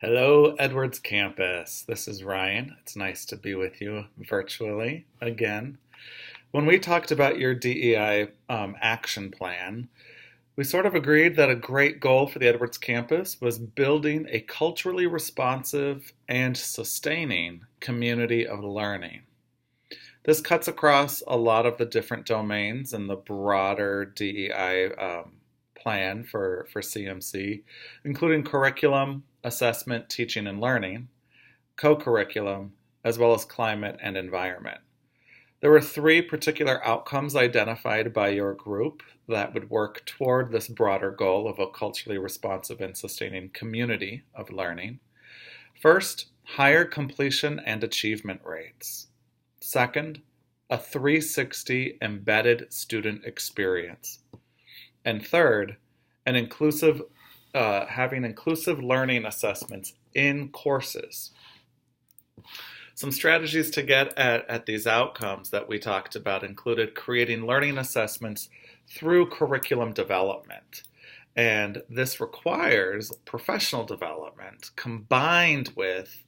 Hello, Edwards Campus. This is Ryan. It's nice to be with you virtually again. When we talked about your DEI action plan, we sort of agreed that a great goal for the Edwards Campus was building a culturally responsive and sustaining community of learning. This cuts across a lot of the different domains in the broader DEI plan for CMC, including curriculum, assessment, teaching, and learning, co-curriculum, as well as climate and environment. There were three particular outcomes identified by your group that would work toward this broader goal of a culturally responsive and sustaining community of learning. First, higher completion and achievement rates. Second, a 360 embedded student experience. And third, having inclusive learning assessments in courses. Some strategies to get at these outcomes that we talked about included creating learning assessments through curriculum development. And this requires professional development combined with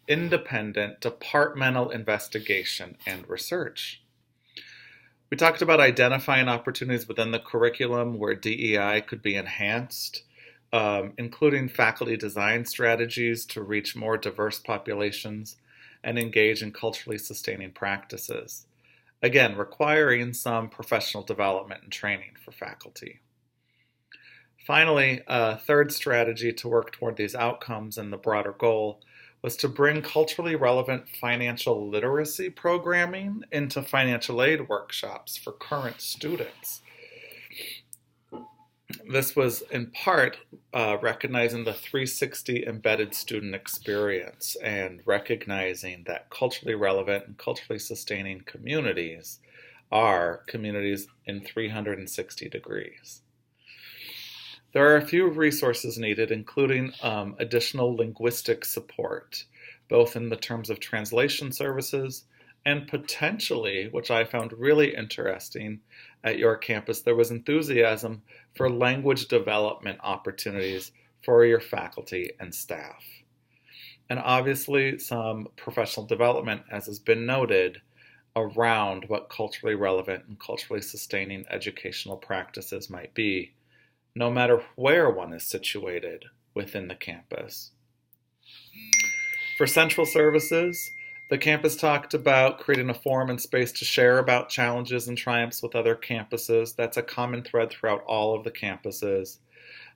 independent departmental investigation and research. We talked about identifying opportunities within the curriculum where DEI could be enhanced, including faculty design strategies to reach more diverse populations and engage in culturally sustaining practices. Again, requiring some professional development and training for faculty. Finally, a third strategy to work toward these outcomes and the broader goal was to bring culturally relevant financial literacy programming into financial aid workshops for current students. This was in part recognizing the 360 embedded student experience and recognizing that culturally relevant and culturally sustaining communities are communities in 360 degrees. There are a few resources needed, including additional linguistic support, both in the terms of translation services and potentially, which I found really interesting at your campus, there was enthusiasm for language development opportunities for your faculty and staff. And obviously some professional development, as has been noted, around what culturally relevant and culturally sustaining educational practices might be, no matter where one is situated within the campus. For central services, the campus talked about creating a forum and space to share about challenges and triumphs with other campuses. That's a common thread throughout all of the campuses,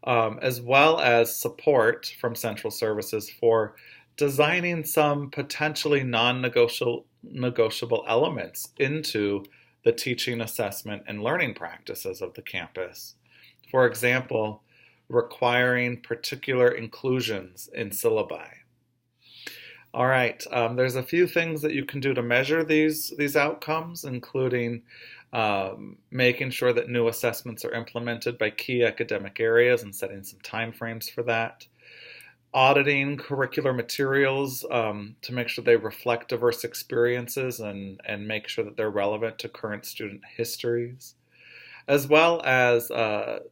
as well as support from central services for designing some potentially non-negotiable elements into the teaching, assessment, and learning practices of the campus. For example, requiring particular inclusions in syllabi. All right, there's a few things that you can do to measure these outcomes, including making sure that new assessments are implemented by key academic areas and setting some timeframes for that. Auditing curricular materials to make sure they reflect diverse experiences and make sure that they're relevant to current student histories, as well as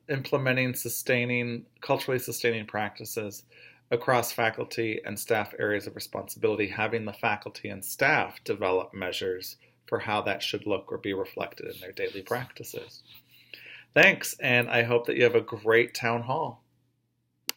implementing culturally sustaining practices across faculty and staff areas of responsibility, having the faculty and staff develop measures for how that should look or be reflected in their daily practices. Thanks, and I hope that you have a great town hall.